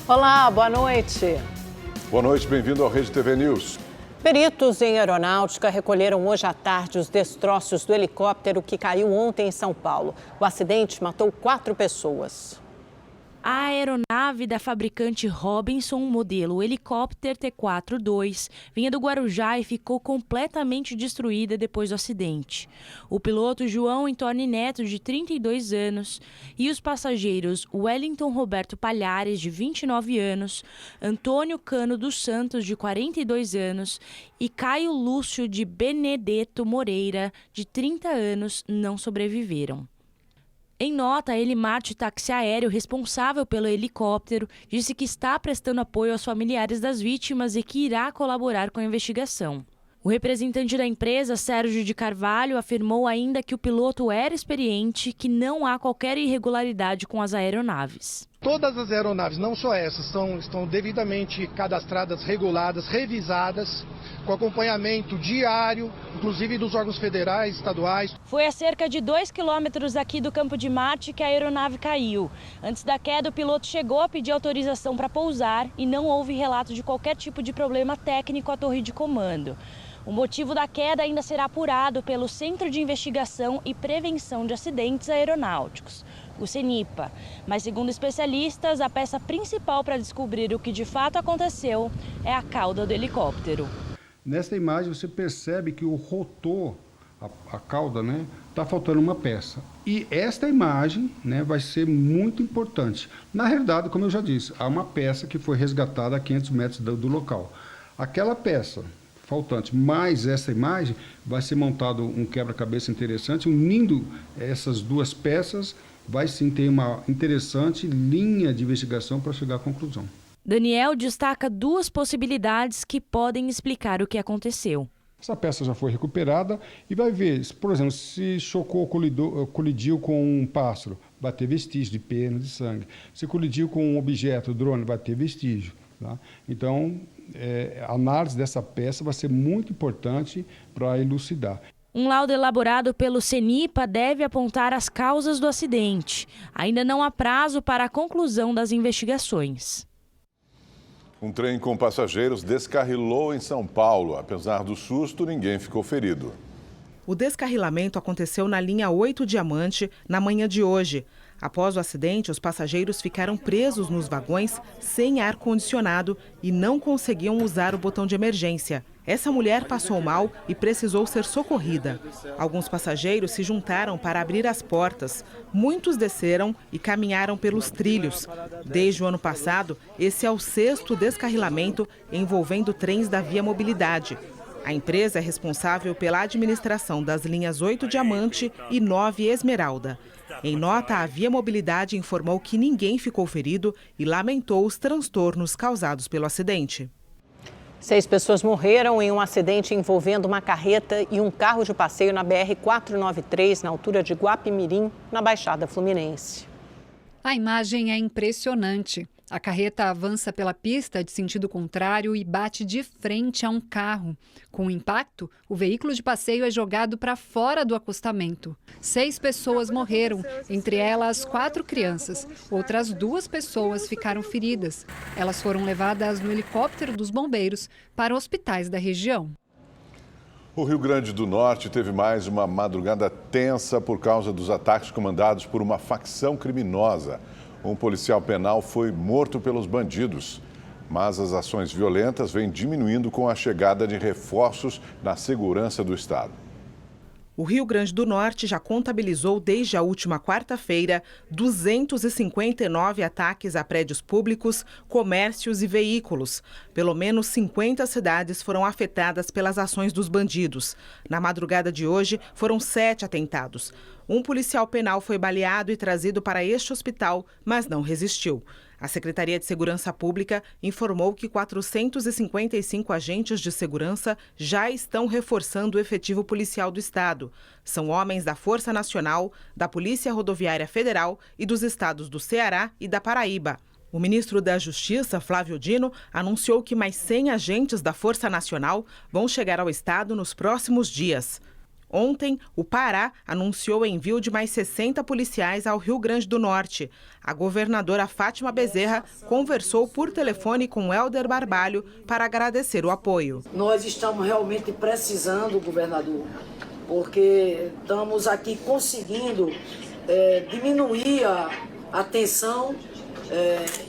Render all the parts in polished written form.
Olá, boa noite. Boa noite, bem-vindo ao Rede TV News. Peritos em aeronáutica recolheram hoje à tarde os destroços do helicóptero que caiu ontem em São Paulo. O acidente matou 4 pessoas. A aeronave da fabricante Robinson, modelo helicóptero T-4-2, vinha do Guarujá e ficou completamente destruída depois do acidente. O piloto João Antônio Neto, de 32 anos, e os passageiros Wellington Roberto Palhares, de 29 anos, Antônio Cano dos Santos, de 42 anos, e Caio Lúcio de Benedetto Moreira, de 30 anos, não sobreviveram. Em nota, a Elimarte Táxi Aéreo, responsável pelo helicóptero, disse que está prestando apoio aos familiares das vítimas e que irá colaborar com a investigação. O representante da empresa, Sérgio de Carvalho, afirmou ainda que o piloto era experiente e que não há qualquer irregularidade com as aeronaves. Todas as aeronaves, não só essas, estão devidamente cadastradas, reguladas, revisadas, com acompanhamento diário, inclusive dos órgãos federais, estaduais. Foi a cerca de 2 quilômetros aqui do Campo de Marte que a aeronave caiu. Antes da queda, o piloto chegou a pedir autorização para pousar e não houve relato de qualquer tipo de problema técnico à torre de comando. O motivo da queda ainda será apurado pelo Centro de Investigação e Prevenção de Acidentes Aeronáuticos, o CENIPA. Mas, segundo especialistas, a peça principal para descobrir o que de fato aconteceu é a cauda do helicóptero. Nesta imagem você percebe que o rotor, a cauda, está faltando uma peça. E esta imagem, vai ser muito importante. Na realidade, como eu já disse, há uma peça que foi resgatada a 500 metros do local. Aquela peça faltante, mais essa imagem, vai ser montado um quebra-cabeça interessante, unindo essas duas peças, vai sim ter uma interessante linha de investigação para chegar à conclusão. Daniel destaca 2 possibilidades que podem explicar o que aconteceu. Essa peça já foi recuperada e vai ver, por exemplo, se chocou, colidiu com um pássaro, vai ter vestígio de pena, de sangue. Se colidiu com um objeto, drone, vai ter vestígio. Tá? Então, a análise dessa peça vai ser muito importante para elucidar. Um laudo elaborado pelo CENIPA deve apontar as causas do acidente. Ainda não há prazo para a conclusão das investigações. Um trem com passageiros descarrilou em São Paulo. Apesar do susto, ninguém ficou ferido. O descarrilamento aconteceu na linha 8 Diamante na manhã de hoje. Após o acidente, os passageiros ficaram presos nos vagões sem ar-condicionado e não conseguiam usar o botão de emergência. Essa mulher passou mal e precisou ser socorrida. Alguns passageiros se juntaram para abrir as portas. Muitos desceram e caminharam pelos trilhos. Desde o ano passado, esse é o 6º descarrilamento envolvendo trens da Via Mobilidade. A empresa é responsável pela administração das linhas 8 Diamante e 9 Esmeralda. Em nota, a Via Mobilidade informou que ninguém ficou ferido e lamentou os transtornos causados pelo acidente. 6 pessoas morreram em um acidente envolvendo uma carreta e um carro de passeio na BR-493, na altura de Guapimirim, na Baixada Fluminense. A imagem é impressionante. A carreta avança pela pista de sentido contrário e bate de frente a um carro. Com o impacto, o veículo de passeio é jogado para fora do acostamento. 6 pessoas morreram, entre elas 4 crianças. Outras 2 pessoas ficaram feridas. Elas foram levadas no helicóptero dos bombeiros para hospitais da região. O Rio Grande do Norte teve mais uma madrugada tensa por causa dos ataques comandados por uma facção criminosa. Um policial penal foi morto pelos bandidos, mas as ações violentas vêm diminuindo com a chegada de reforços na segurança do estado. O Rio Grande do Norte já contabilizou desde a última quarta-feira 259 ataques a prédios públicos, comércios e veículos. Pelo menos 50 cidades foram afetadas pelas ações dos bandidos. Na madrugada de hoje, foram 7 atentados. Um policial penal foi baleado e trazido para este hospital, mas não resistiu. A Secretaria de Segurança Pública informou que 455 agentes de segurança já estão reforçando o efetivo policial do estado. São homens da Força Nacional, da Polícia Rodoviária Federal e dos estados do Ceará e da Paraíba. O ministro da Justiça, Flávio Dino, anunciou que mais 100 agentes da Força Nacional vão chegar ao estado nos próximos dias. Ontem, o Pará anunciou o envio de mais 60 policiais ao Rio Grande do Norte. A governadora Fátima Bezerra conversou por telefone com Helder Barbalho para agradecer o apoio. Nós estamos realmente precisando, governador, porque estamos aqui conseguindo diminuir a tensão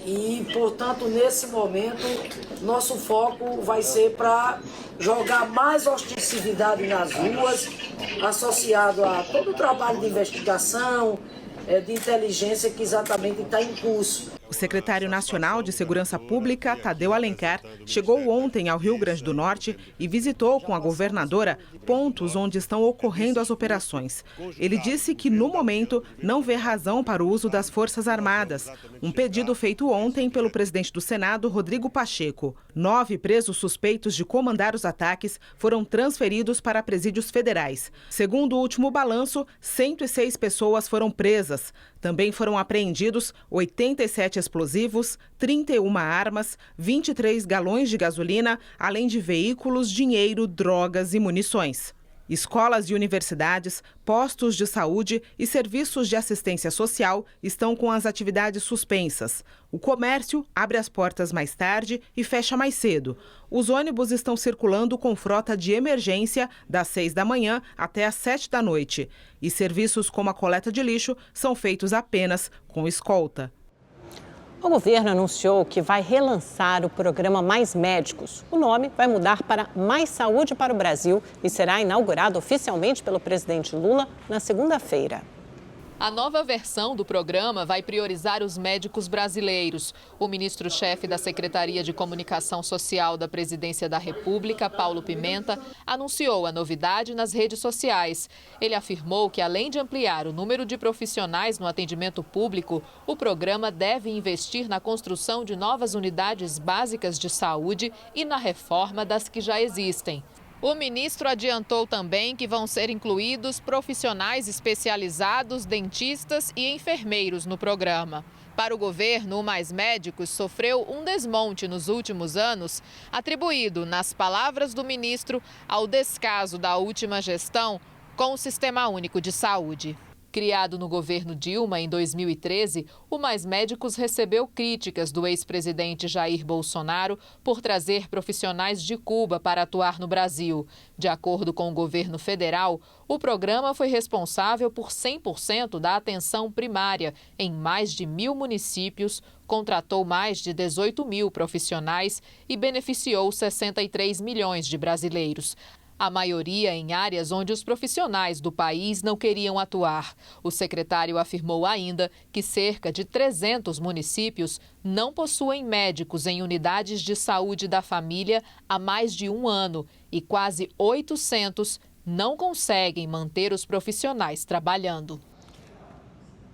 e, portanto, nesse momento, nosso foco vai ser para jogar mais hostilidade nas ruas, associado a todo o trabalho de investigação, de inteligência que exatamente está em curso. O secretário nacional de Segurança Pública, Tadeu Alencar, chegou ontem ao Rio Grande do Norte e visitou com a governadora pontos onde estão ocorrendo as operações. Ele disse que, no momento, não vê razão para o uso das Forças Armadas. Um pedido feito ontem pelo presidente do Senado, Rodrigo Pacheco. 9 presos suspeitos de comandar os ataques foram transferidos para presídios federais. Segundo o último balanço, 106 pessoas foram presas. Também foram apreendidos 87 explosivos, 31 armas, 23 galões de gasolina, além de veículos, dinheiro, drogas e munições. Escolas e universidades, postos de saúde e serviços de assistência social estão com as atividades suspensas. O comércio abre as portas mais tarde e fecha mais cedo. Os ônibus estão circulando com frota de emergência das 6 da manhã até às 7 da noite. E serviços como a coleta de lixo são feitos apenas com escolta. O governo anunciou que vai relançar o programa Mais Médicos. O nome vai mudar para Mais Saúde para o Brasil e será inaugurado oficialmente pelo presidente Lula na segunda-feira. A nova versão do programa vai priorizar os médicos brasileiros. O ministro-chefe da Secretaria de Comunicação Social da Presidência da República, Paulo Pimenta, anunciou a novidade nas redes sociais. Ele afirmou que, além de ampliar o número de profissionais no atendimento público, o programa deve investir na construção de novas unidades básicas de saúde e na reforma das que já existem. O ministro adiantou também que vão ser incluídos profissionais especializados, dentistas e enfermeiros no programa. Para o governo, o Mais Médicos sofreu um desmonte nos últimos anos, atribuído, nas palavras do ministro, ao descaso da última gestão com o Sistema Único de Saúde. Criado no governo Dilma em 2013, o Mais Médicos recebeu críticas do ex-presidente Jair Bolsonaro por trazer profissionais de Cuba para atuar no Brasil. De acordo com o governo federal, o programa foi responsável por 100% da atenção primária em mais de 1.000 municípios, contratou mais de 18 mil profissionais e beneficiou 63 milhões de brasileiros. A maioria em áreas onde os profissionais do país não queriam atuar. O secretário afirmou ainda que cerca de 300 municípios não possuem médicos em unidades de saúde da família há mais de um ano e quase 800 não conseguem manter os profissionais trabalhando.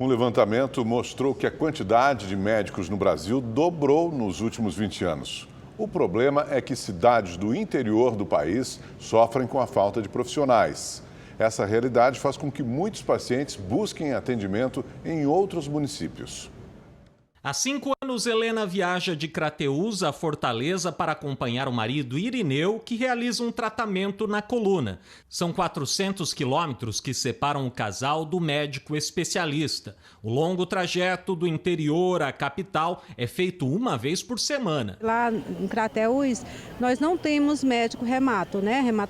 Um levantamento mostrou que a quantidade de médicos no Brasil dobrou nos últimos 20 anos. O problema é que cidades do interior do país sofrem com a falta de profissionais. Essa realidade faz com que muitos pacientes busquem atendimento em outros municípios. Há 5 anos, Helena viaja de Crateús a Fortaleza para acompanhar o marido Irineu, que realiza um tratamento na coluna. São 400 quilômetros que separam o casal do médico especialista. O longo trajeto do interior à capital é feito uma vez por semana. Lá em Crateús, nós não temos médico reumato,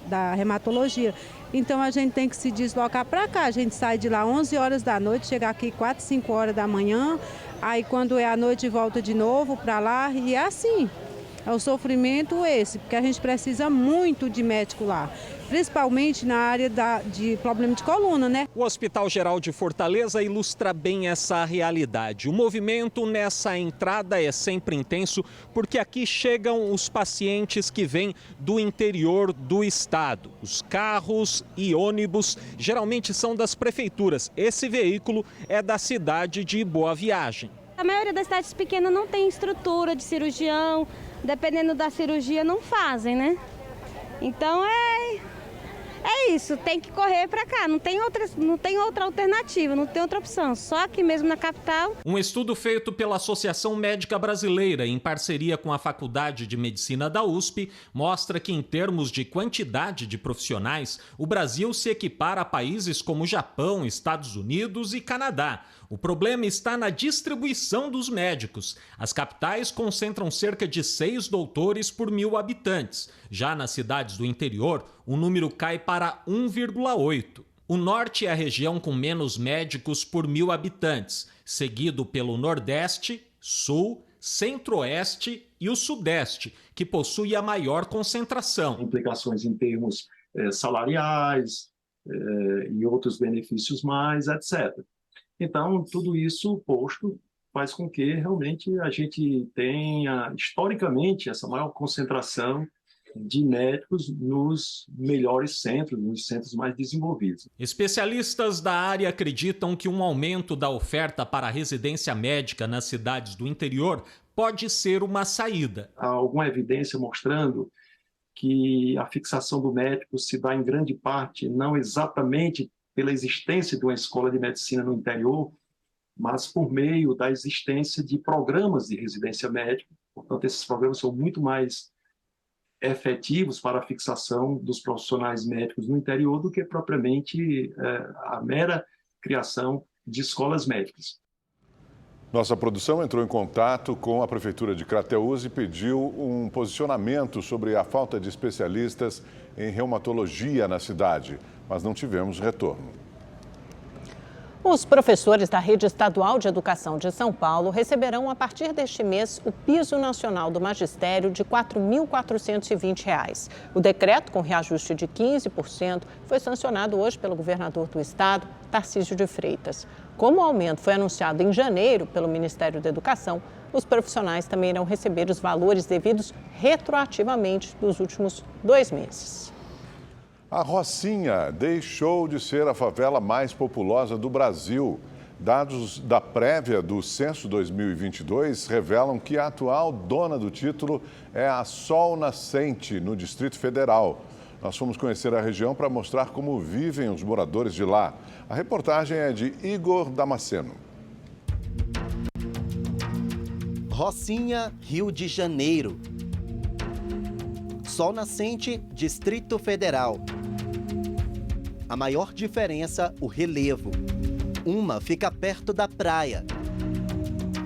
da reumatologia. Então a gente tem que se deslocar para cá. A gente sai de lá 11 horas da noite, chega aqui 4, 5 horas da manhã. Aí quando é à noite volta de novo para lá e é assim. É o sofrimento esse, porque a gente precisa muito de médico lá, principalmente na área de problema de coluna, né? O Hospital Geral de Fortaleza ilustra bem essa realidade. O movimento nessa entrada é sempre intenso, porque aqui chegam os pacientes que vêm do interior do estado. Os carros e ônibus geralmente são das prefeituras. Esse veículo é da cidade de Boa Viagem. A maioria das cidades pequenas não tem estrutura de cirurgião, dependendo da cirurgia não fazem, né? Então É isso, tem que correr para cá, não tem outra alternativa, não tem outra opção, só aqui mesmo na capital. Um estudo feito pela Associação Médica Brasileira, em parceria com a Faculdade de Medicina da USP, mostra que, em termos de quantidade de profissionais, o Brasil se equipara a países como Japão, Estados Unidos e Canadá. O problema está na distribuição dos médicos. As capitais concentram cerca de 6 doutores por 1.000 habitantes. Já nas cidades do interior, o número cai para 1,8. O norte é a região com menos médicos por 1.000 habitantes, seguido pelo Nordeste, Sul, Centro-Oeste e o Sudeste, que possui a maior concentração. Implicações em termos salariais e outros benefícios mais, etc. Então, tudo isso posto faz com que realmente a gente tenha, historicamente, essa maior concentração de médicos nos melhores centros, nos centros mais desenvolvidos. Especialistas da área acreditam que um aumento da oferta para a residência médica nas cidades do interior pode ser uma saída. Há alguma evidência mostrando que a fixação do médico se dá em grande parte não exatamente pela existência de uma escola de medicina no interior, mas por meio da existência de programas de residência médica. Portanto, esses programas são muito mais efetivos para a fixação dos profissionais médicos no interior do que propriamente a mera criação de escolas médicas. Nossa produção entrou em contato com a Prefeitura de Crateús e pediu um posicionamento sobre a falta de especialistas em reumatologia na cidade, mas não tivemos retorno. Os professores da Rede Estadual de Educação de São Paulo receberão, a partir deste mês, o piso nacional do magistério de R$ 4.420. O decreto, com reajuste de 15%, foi sancionado hoje pelo governador do estado, Tarcísio de Freitas. Como o aumento foi anunciado em janeiro pelo Ministério da Educação, os profissionais também irão receber os valores devidos retroativamente dos últimos 2 meses. A Rocinha deixou de ser a favela mais populosa do Brasil. Dados da prévia do Censo 2022 revelam que a atual dona do título é a Sol Nascente, no Distrito Federal. Nós fomos conhecer a região para mostrar como vivem os moradores de lá. A reportagem é de Igor Damasceno. Rocinha, Rio de Janeiro. Sol Nascente, Distrito Federal. A maior diferença, o relevo. Uma fica perto da praia,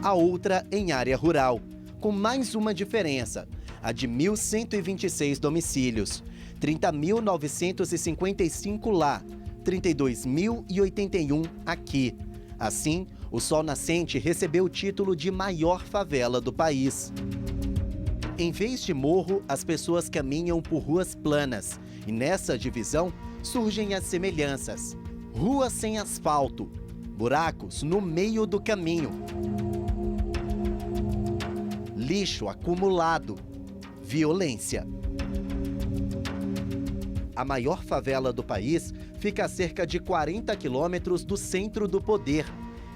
a outra em área rural, com mais uma diferença, a de 1.126 domicílios, 30.955 lá, 32.081 aqui. Assim, o Sol Nascente recebeu o título de maior favela do país. Em vez de morro, as pessoas caminham por ruas planas e nessa divisão surgem as semelhanças. Ruas sem asfalto, buracos no meio do caminho, lixo acumulado, violência. A maior favela do país fica a cerca de 40 quilômetros do centro do poder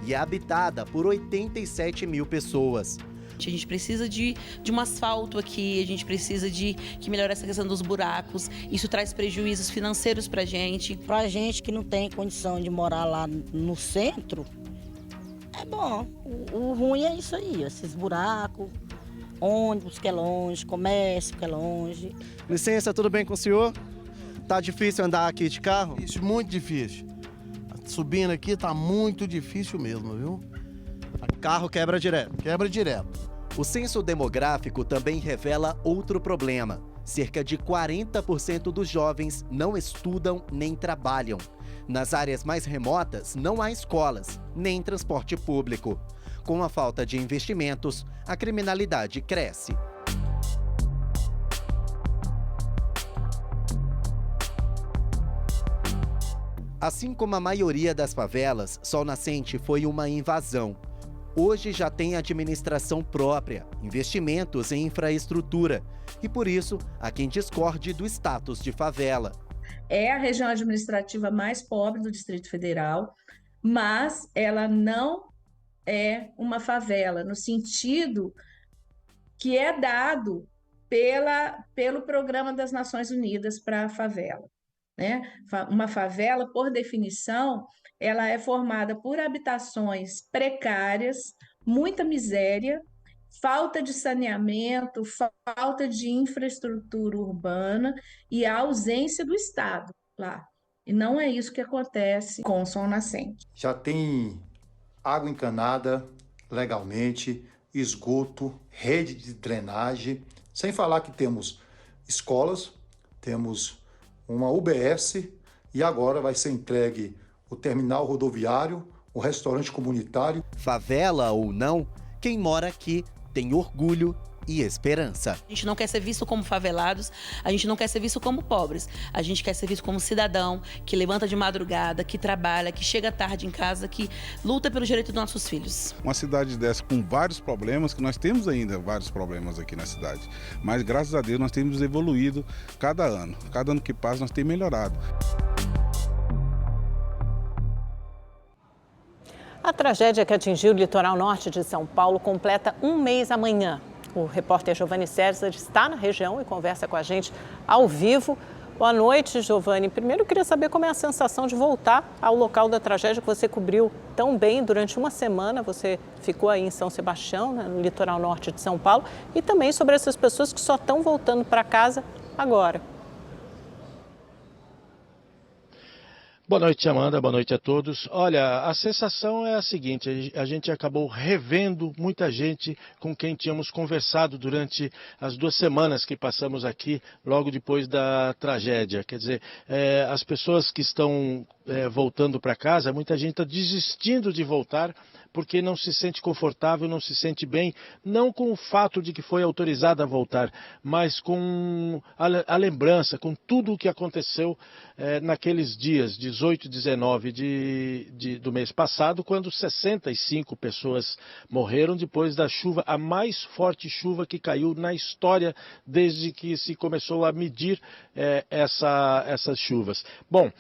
e é habitada por 87 mil pessoas. A gente precisa de um asfalto aqui, a gente precisa de que melhore essa questão dos buracos. Isso traz prejuízos financeiros pra gente. Pra gente que não tem condição de morar lá no centro, é bom. O ruim é isso aí, esses buracos, ônibus que é longe, comércio que é longe. Licença, tudo bem com o senhor? Tá difícil andar aqui de carro? Isso, muito difícil. Subindo aqui tá muito difícil mesmo, viu? O carro quebra direto. Quebra direto. O censo demográfico também revela outro problema. Cerca de 40% dos jovens não estudam nem trabalham. Nas áreas mais remotas, não há escolas, nem transporte público. Com a falta de investimentos, a criminalidade cresce. Assim como a maioria das favelas, Sol Nascente foi uma invasão. Hoje já tem administração própria, investimentos em infraestrutura e, por isso, há quem discorde do status de favela. É a região administrativa mais pobre do Distrito Federal, mas ela não é uma favela, no sentido que é dado pelo Programa das Nações Unidas para a favela. né? Uma favela, por definição, ela é formada por habitações precárias, muita miséria, falta de saneamento, falta de infraestrutura urbana e a ausência do Estado lá. E não é isso que acontece com o Sol Nascente. Já tem água encanada legalmente, esgoto, rede de drenagem, sem falar que temos escolas, temos uma UBS e agora vai ser entregue o terminal rodoviário, o restaurante comunitário. Favela ou não, quem mora aqui tem orgulho e esperança. A gente não quer ser visto como favelados, a gente não quer ser visto como pobres, a gente quer ser visto como cidadão que levanta de madrugada, que trabalha, que chega tarde em casa, que luta pelo direito dos nossos filhos. Uma cidade dessa com vários problemas, que nós temos ainda vários problemas aqui na cidade, mas graças a Deus nós temos evoluído cada ano que passa nós temos melhorado. A tragédia que atingiu o litoral norte de São Paulo completa um mês amanhã. O repórter Giovanni César está na região e conversa com a gente ao vivo. Boa noite, Giovanni. Primeiro, eu queria saber como é a sensação de voltar ao local da tragédia que você cobriu tão bem durante uma semana. Você ficou aí em São Sebastião, no litoral norte de São Paulo. E também sobre essas pessoas que só estão voltando para casa agora. Boa noite, Amanda. Boa noite a todos. Olha, a sensação é a seguinte, a gente acabou revendo muita gente com quem tínhamos conversado durante as 2 semanas que passamos aqui, logo depois da tragédia. Quer dizer, as pessoas que estão voltando para casa, muita gente está desistindo de voltar porque não se sente confortável, não se sente bem, não com o fato de que foi autorizada a voltar, mas com a lembrança, com tudo o que aconteceu naqueles dias, 18 e 19 do mês passado, quando 65 pessoas morreram depois da chuva, a mais forte chuva que caiu na história desde que se começou a medir essas chuvas. Bom,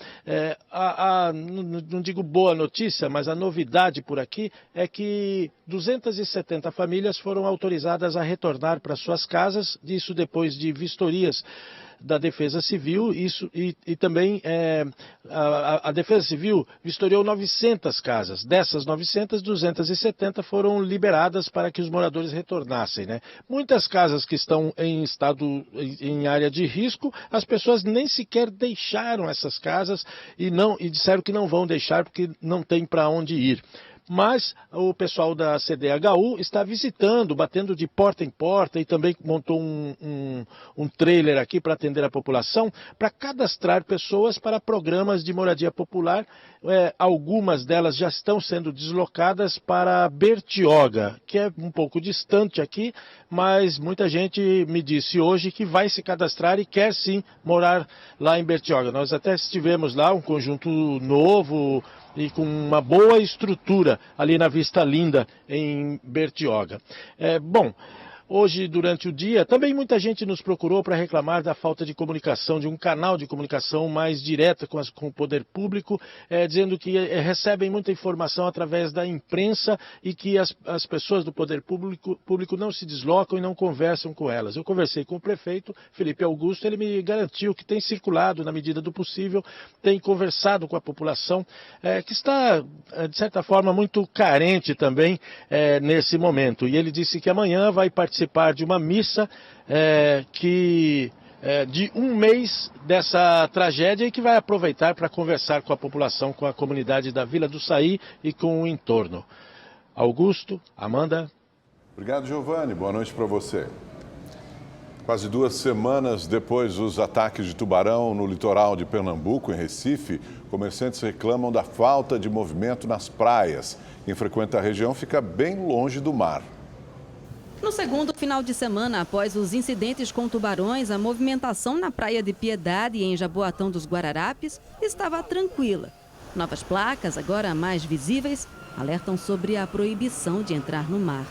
não digo boa notícia, mas a novidade por aqui é que 270 famílias foram autorizadas a retornar para suas casas, isso depois de vistorias da Defesa Civil, e também a Defesa Civil vistoriou 900 casas. Dessas 900, 270 foram liberadas para que os moradores retornassem, né? Muitas casas que estão em área de risco, as pessoas nem sequer deixaram essas casas e disseram que não vão deixar porque não tem para onde ir. Mas o pessoal da CDHU está visitando, batendo de porta em porta e também montou um trailer aqui para atender a população, para cadastrar pessoas para programas de moradia popular. Algumas delas já estão sendo deslocadas para Bertioga, que é um pouco distante aqui, mas muita gente me disse hoje que vai se cadastrar e quer sim morar lá em Bertioga. Nós até estivemos lá, um conjunto novo e com uma boa estrutura ali na Vista Linda, em Bertioga. Bom, hoje, durante o dia, também muita gente nos procurou para reclamar da falta de comunicação, de um canal de comunicação mais direta com o poder público, dizendo que recebem muita informação através da imprensa e que as pessoas do poder público não se deslocam e não conversam com elas. Eu conversei com o prefeito, Felipe Augusto, ele me garantiu que tem circulado na medida do possível, tem conversado com a população, que está, de certa forma, muito carente também nesse momento. E ele disse que amanhã vai participar de uma missa de um mês dessa tragédia e que vai aproveitar para conversar com a população, com a comunidade da Vila do Saí e com o entorno. Augusto, Amanda. Obrigado, Giovanni. Boa noite para você. Quase 2 semanas depois dos ataques de tubarão no litoral de Pernambuco, em Recife, comerciantes reclamam da falta de movimento nas praias. Quem frequenta a região fica bem longe do mar. No segundo final de semana, após os incidentes com tubarões, a movimentação na Praia de Piedade e em Jaboatão dos Guararapes estava tranquila. Novas placas, agora mais visíveis, alertam sobre a proibição de entrar no mar.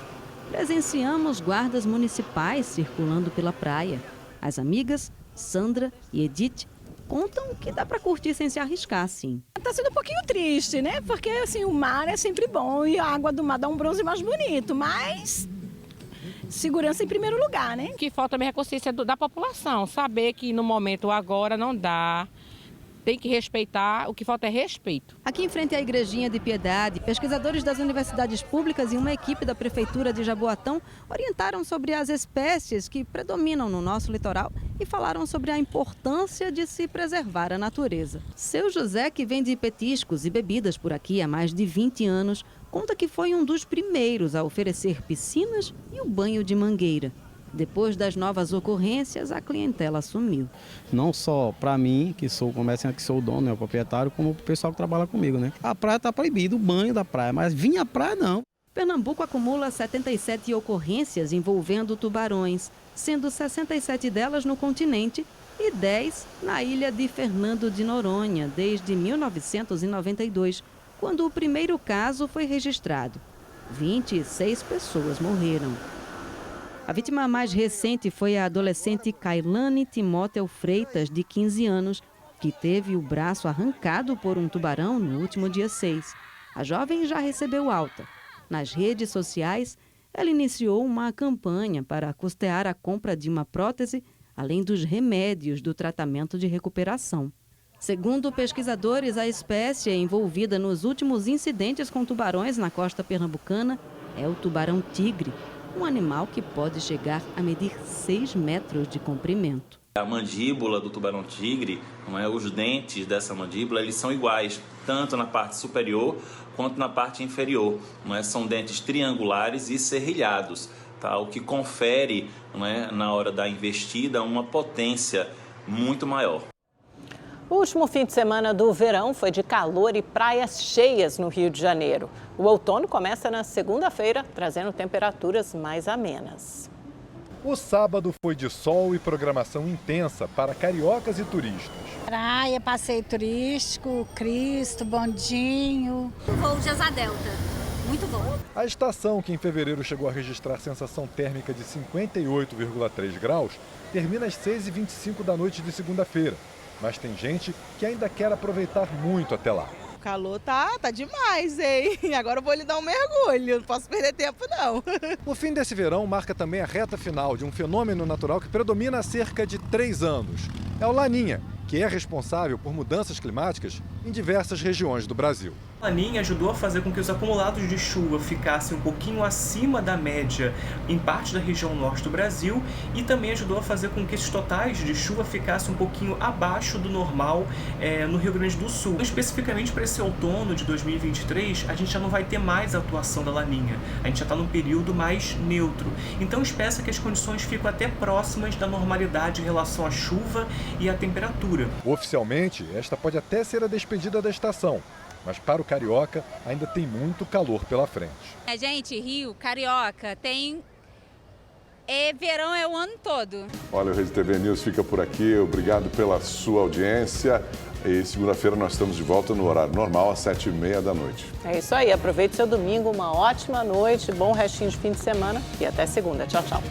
Presenciamos guardas municipais circulando pela praia. As amigas, Sandra e Edith, contam que dá para curtir sem se arriscar, sim. Tá sendo um pouquinho triste, né? Porque assim, o mar é sempre bom e a água do mar dá um bronze mais bonito, mas segurança em primeiro lugar, né? O que falta mesmo é a consciência da população, saber que no momento agora não dá tem que respeitar, o que falta é respeito. Aqui em frente à Igrejinha de Piedade, pesquisadores das universidades públicas e uma equipe da Prefeitura de Jaboatão orientaram sobre as espécies que predominam no nosso litoral e falaram sobre a importância de se preservar a natureza. Seu José, que vende petiscos e bebidas por aqui há mais de 20 anos, conta que foi um dos primeiros a oferecer piscinas e o banho de mangueira. Depois das novas ocorrências, a clientela sumiu. Não só para mim, que sou o comerciante, que sou o dono, né, o proprietário, como para o pessoal que trabalha comigo, né? A praia está proibida, o banho da praia, mas vir à praia não. Pernambuco acumula 77 ocorrências envolvendo tubarões, sendo 67 delas no continente e 10 na ilha de Fernando de Noronha, desde 1992, quando o primeiro caso foi registrado. 26 pessoas morreram. A vítima mais recente foi a adolescente Kailane Timóteo Freitas, de 15 anos, que teve o braço arrancado por um tubarão no último dia 6. A jovem já recebeu alta. Nas redes sociais, ela iniciou uma campanha para custear a compra de uma prótese, além dos remédios do tratamento de recuperação. Segundo pesquisadores, a espécie envolvida nos últimos incidentes com tubarões na costa pernambucana é o tubarão-tigre, um animal que pode chegar a medir 6 metros de comprimento. A mandíbula do tubarão-tigre, os dentes dessa mandíbula, eles são iguais, tanto na parte superior quanto na parte inferior. São dentes triangulares e serrilhados, tá? O que confere, na hora da investida, uma potência muito maior. O último fim de semana do verão foi de calor e praias cheias no Rio de Janeiro. O outono começa na segunda-feira, trazendo temperaturas mais amenas. O sábado foi de sol e programação intensa para cariocas e turistas. Praia, passeio turístico, Cristo, bondinho. Voo de asa delta, muito bom. A estação, que em fevereiro chegou a registrar sensação térmica de 58,3 graus, termina às 6h25 da noite de segunda-feira. Mas tem gente que ainda quer aproveitar muito até lá. O calor tá demais, hein? Agora eu vou lhe dar um mergulho, não posso perder tempo não. O fim desse verão marca também a reta final de um fenômeno natural que predomina há cerca de 3 anos. É o Laninha, que é responsável por mudanças climáticas em diversas regiões do Brasil. A Laninha ajudou a fazer com que os acumulados de chuva ficassem um pouquinho acima da média em parte da região norte do Brasil e também ajudou a fazer com que esses totais de chuva ficassem um pouquinho abaixo do normal no Rio Grande do Sul. Especificamente para esse outono de 2023, a gente já não vai ter mais a atuação da Laninha. A gente já está num período mais neutro. Então espera que as condições ficam até próximas da normalidade em relação à chuva e à temperatura. Oficialmente, esta pode até ser a despedida da estação. Mas para o carioca, ainda tem muito calor pela frente. A gente, Rio, carioca, tem... verão é o ano todo. Olha, o Rede TV News fica por aqui. Obrigado pela sua audiência. E segunda-feira nós estamos de volta no horário normal, às 7h30 da noite. É isso aí. Aproveite seu domingo, uma ótima noite, bom restinho de fim de semana e até segunda. Tchau, tchau.